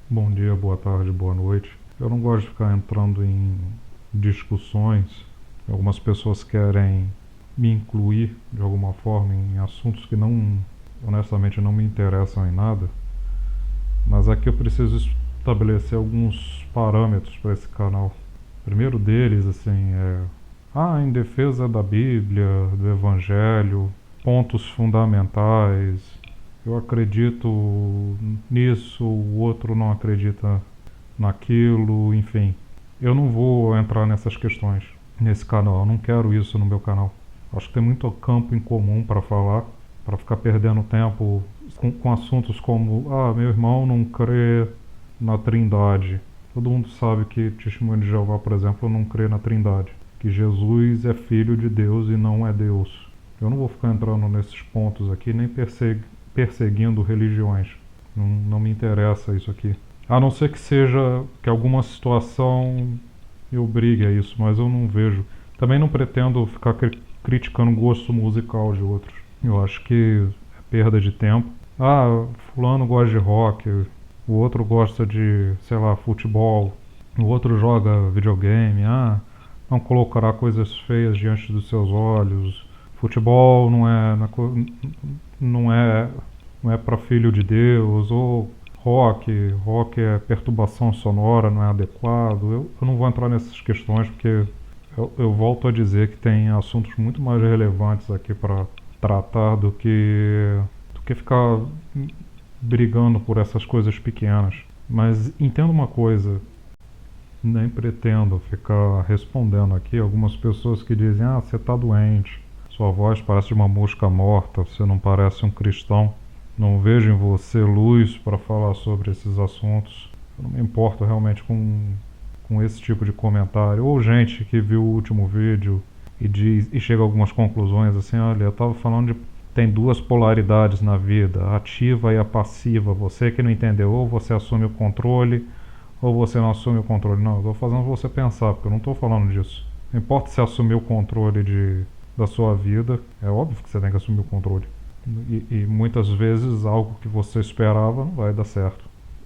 Bom dia, boa tarde, boa noite. Eu não gosto de ficar entrando em discussões. Algumas pessoas querem me incluir de alguma forma em assuntos que não, honestamente, não me interessam em nada. Mas aqui eu preciso estabelecer alguns parâmetros para esse canal. O primeiro deles, assim, em defesa da Bíblia, do Evangelho, pontos fundamentais. Eu acredito nisso, o outro não acredita naquilo, enfim. Eu não vou entrar nessas questões nesse canal, eu não quero isso no meu canal. Acho que tem muito campo em comum para falar, para ficar perdendo tempo com assuntos como: meu irmão não crê na Trindade. Todo mundo sabe que Testemunho de Jeová, por exemplo, não crê na Trindade, que Jesus é filho de Deus e não é Deus. Eu não vou ficar entrando nesses pontos aqui, nem perseguindo religiões. Não me interessa isso aqui. A não ser que seja que alguma situação me obrigue a isso, mas eu não vejo. Também não pretendo ficar criticando o gosto musical de outros. Eu acho que é perda de tempo. Fulano gosta de rock, o outro gosta de, sei lá, futebol, o outro joga videogame. Não colocará coisas feias diante dos seus olhos. Futebol não é, não é para filho de Deus, ou rock é perturbação sonora, não é adequado. Eu não vou entrar nessas questões porque eu volto a dizer que tem assuntos muito mais relevantes aqui para tratar do que ficar brigando por essas coisas pequenas. Mas entenda uma coisa, nem pretendo ficar respondendo aqui algumas pessoas que dizem: você está doente, sua voz parece de uma mosca morta, você não parece um cristão. Não vejo em você luz para falar sobre esses assuntos. Eu não me importo realmente com esse tipo de comentário. Ou gente que viu o último vídeo e chega a algumas conclusões assim: olha, eu estava falando de tem duas polaridades na vida, a ativa e a passiva. Você que não entendeu, ou você assume o controle, ou você não assume o controle. Não, eu estou fazendo você pensar, porque eu não estou falando disso. Não importa se assumir o controle da sua vida, é óbvio que você tem que assumir o controle. E muitas vezes algo que você esperava não vai dar certo.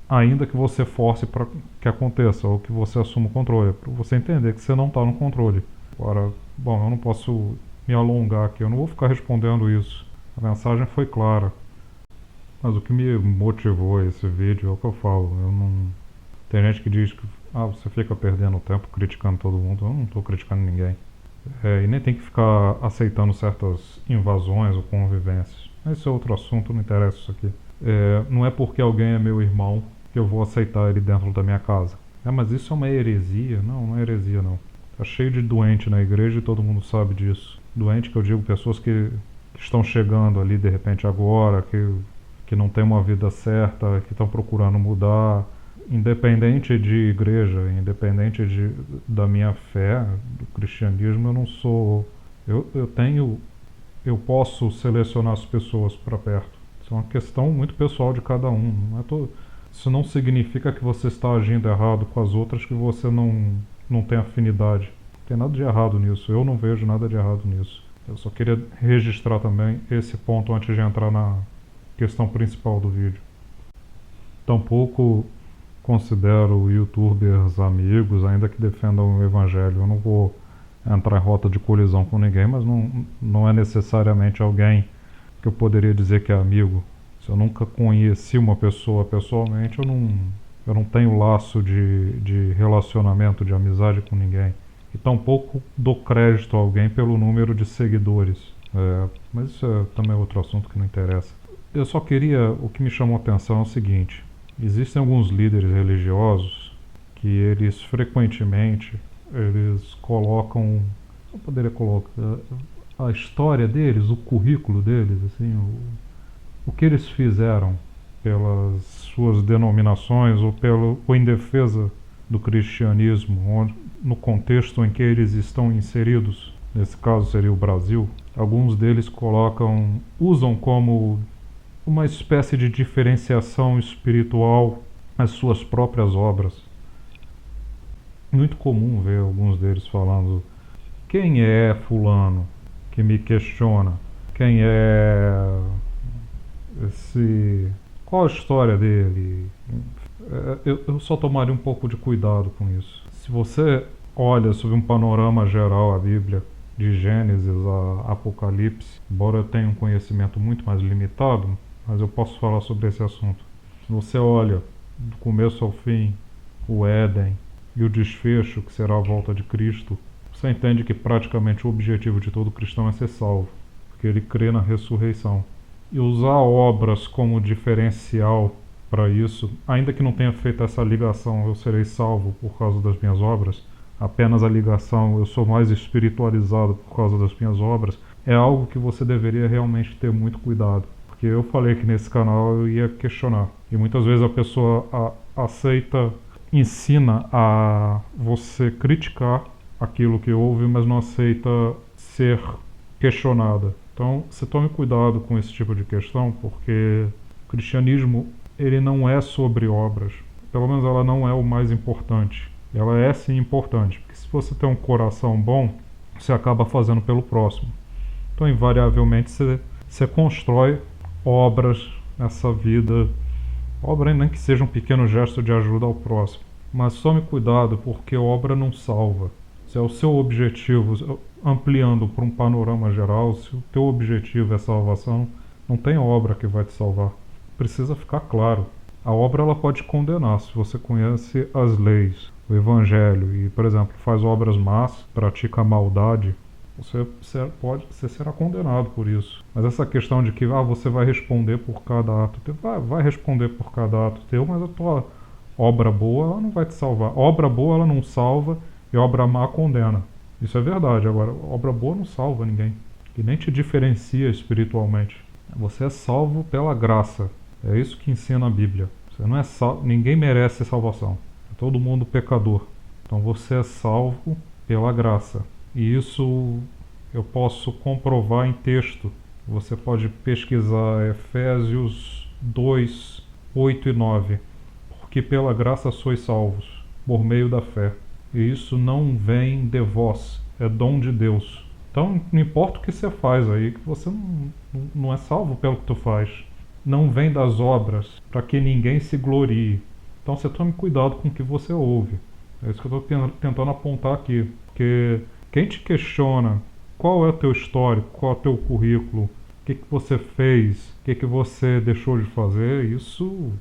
Ainda que você force para que aconteça, ou que você assuma o controle, para você entender que você não está no controle. Agora, bom, eu não posso me alongar aqui, eu não vou ficar respondendo isso. A mensagem foi clara. Mas o que me motivou a esse vídeo é o que eu falo. Eu não... Tem gente que diz que você fica perdendo tempo criticando todo mundo. Eu não estou criticando ninguém. E nem tem que ficar aceitando certas invasões ou convivências. Esse é outro assunto, não interessa isso aqui. Não é porque alguém é meu irmão que eu vou aceitar ele dentro da minha casa. Mas isso é uma heresia? Não, não é heresia não. Tá cheio de doente na igreja e todo mundo sabe disso. Doente que eu digo pessoas que estão chegando ali de repente agora, que não tem uma vida certa, que estão procurando mudar. Independente de igreja, independente da minha fé, do cristianismo, eu não sou. Eu posso selecionar as pessoas para perto. Isso é uma questão muito pessoal de cada um. Isso não significa que você está agindo errado com as outras, que você não tem afinidade. Não tem nada de errado nisso. Eu não vejo nada de errado nisso. Eu só queria registrar também esse ponto antes de entrar na questão principal do vídeo. Tampouco considero youtubers amigos, ainda que defendam o evangelho. Eu não vou entrar em rota de colisão com ninguém, mas não é necessariamente alguém que eu poderia dizer que é amigo. Se eu nunca conheci uma pessoa pessoalmente, eu não tenho laço de relacionamento, de amizade com ninguém. E tampouco dou crédito a alguém pelo número de seguidores. Mas isso também é outro assunto que não interessa. Eu só queria, o que me chamou a atenção é o seguinte: existem alguns líderes religiosos que eles frequentemente colocam, eu poderia colocar a história deles, o currículo deles, assim, o que eles fizeram pelas suas denominações ou em defesa do cristianismo, no contexto em que eles estão inseridos. Nesse caso seria o Brasil. Alguns deles usam como uma espécie de diferenciação espiritual as suas próprias obras. Muito comum ver alguns deles falando: quem é fulano que me questiona? Quem é esse... Qual a história dele? Eu só tomaria um pouco de cuidado com isso. Se você olha sob um panorama geral a Bíblia, de Gênesis a Apocalipse, embora eu tenha um conhecimento muito mais limitado, mas eu posso falar sobre esse assunto. Se você olha do começo ao fim o Éden e o desfecho, que será a volta de Cristo, você entende que praticamente o objetivo de todo cristão é ser salvo, porque ele crê na ressurreição. E usar obras como diferencial para isso, ainda que não tenha feito essa ligação, eu serei salvo por causa das minhas obras, apenas a ligação, eu sou mais espiritualizado por causa das minhas obras, é algo que você deveria realmente ter muito cuidado. Porque eu falei que nesse canal eu ia questionar. E muitas vezes a pessoa aceita, ensina a você criticar aquilo que ouve, mas não aceita ser questionada. Então, você tome cuidado com esse tipo de questão, porque o cristianismo, ele não é sobre obras. Pelo menos ela não é o mais importante. Ela é sim importante, porque se você tem um coração bom, você acaba fazendo pelo próximo. Então, invariavelmente, você constrói obras nessa vida. Obra nem que seja um pequeno gesto de ajuda ao próximo. Mas tome cuidado, porque obra não salva. Se é o seu objetivo, ampliando para um panorama geral, se o teu objetivo é salvação, não tem obra que vai te salvar. Precisa ficar claro. A obra ela pode condenar se você conhece as leis, o evangelho e, por exemplo, faz obras más, pratica maldade, você será condenado por isso. Mas essa questão de que você vai responder por cada ato teu, vai responder por cada ato teu, mas a tua obra boa ela não vai te salvar. Obra boa ela não salva e obra má condena. Isso é verdade. Agora, obra boa não salva ninguém e nem te diferencia espiritualmente. Você é salvo pela graça. É isso que ensina a Bíblia. Você não é ninguém merece salvação. É todo mundo pecador. Então você é salvo pela graça. E isso eu posso comprovar em texto. Você pode pesquisar Efésios 2, 8 e 9. Porque pela graça sois salvos, por meio da fé. E isso não vem de vós, é dom de Deus. Então não importa o que você faz aí, que você não é salvo pelo que tu faz. Não vem das obras, para que ninguém se glorie. Então você tome cuidado com o que você ouve. É isso que eu estou tentando apontar aqui. Porque quem te questiona qual é o teu histórico, qual é o teu currículo, o que você fez, o que você deixou de fazer, isso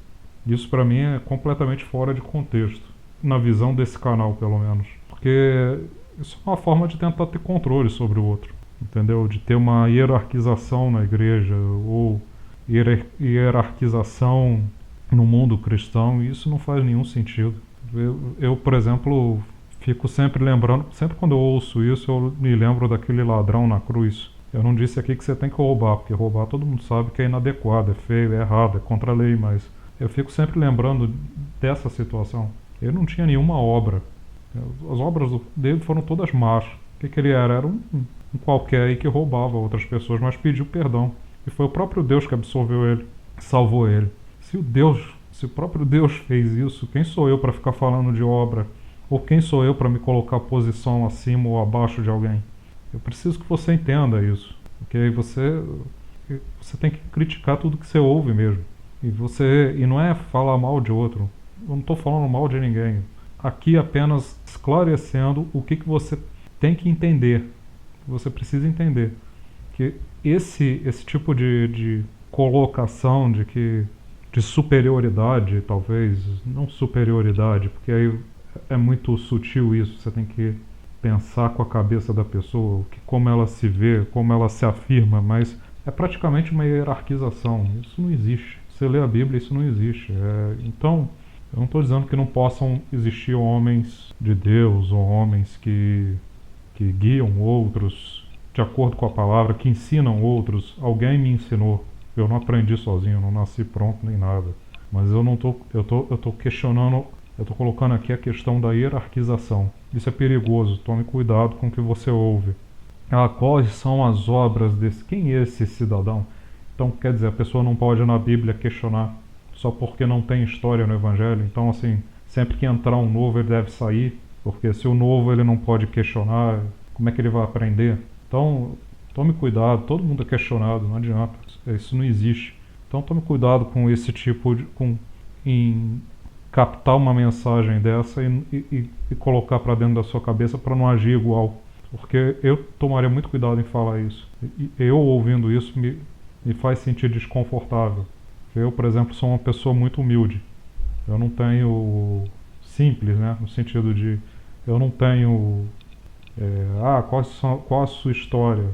para mim é completamente fora de contexto. Na visão desse canal, pelo menos. Porque isso é uma forma de tentar ter controle sobre o outro. Entendeu? De ter uma hierarquização na igreja, ou hierarquização no mundo cristão, e isso não faz nenhum sentido. Eu, por exemplo, fico sempre lembrando, sempre quando eu ouço isso, eu me lembro daquele ladrão na cruz. Eu não disse aqui que você tem que roubar, porque roubar todo mundo sabe que é inadequado, é feio, é errado, é contra a lei, mas eu fico sempre lembrando dessa situação. Ele não tinha nenhuma obra. As obras dele foram todas más. O que ele era? Era um qualquer aí que roubava outras pessoas, mas pediu perdão. E foi o próprio Deus que absolveu ele, salvou ele. Se o próprio Deus fez isso, quem sou eu para ficar falando de obra? Ou quem sou eu para me colocar posição acima ou abaixo de alguém? Eu preciso que você entenda isso. Porque você tem que criticar tudo que você ouve mesmo. E não é falar mal de outro. Eu não estou falando mal de ninguém. Aqui apenas esclarecendo o que você tem que entender. Você precisa entender. Que esse tipo de colocação de superioridade, talvez, não superioridade, porque aí é muito sutil isso, você tem que pensar com a cabeça da pessoa, como ela se vê, como ela se afirma, mas é praticamente uma hierarquização, isso não existe. Você lê a Bíblia, isso não existe. Então, eu não estou dizendo que não possam existir homens de Deus ou homens que guiam outros de acordo com a palavra, que ensinam outros. Alguém me ensinou. Eu não aprendi sozinho, eu não nasci pronto nem nada. Mas eu tô questionando, eu tô colocando aqui a questão da hierarquização. Isso é perigoso, tome cuidado com o que você ouve. Quais são as obras desse? Quem é esse cidadão? Então, quer dizer, a pessoa não pode na Bíblia questionar só porque não tem história no Evangelho. Então, assim, sempre que entrar um novo ele deve sair, porque se o novo ele não pode questionar, como é que ele vai aprender? Então, tome cuidado, todo mundo é questionado, não adianta, isso não existe. Então tome cuidado com esse tipo em captar uma mensagem dessa e colocar para dentro da sua cabeça para não agir igual. Porque eu tomaria muito cuidado em falar isso. Eu ouvindo isso me faz sentir desconfortável. Eu, por exemplo, sou uma pessoa muito humilde. Eu não tenho simples, né? No sentido de eu não tenho qual a sua história?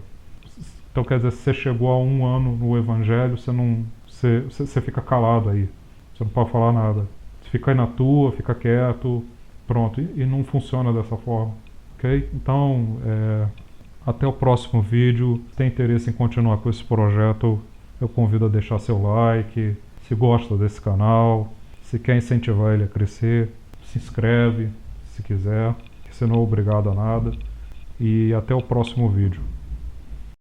Então quer dizer, se você chegou a 1 ano no Evangelho, você fica calado aí. Você não pode falar nada. Você fica aí na tua, fica quieto, pronto. E não funciona dessa forma, ok? Então, até o próximo vídeo. Se tem interesse em continuar com esse projeto, eu convido a deixar seu like. Se gosta desse canal, se quer incentivar ele a crescer, se inscreve se quiser. Você não é obrigado a nada. E até o próximo vídeo.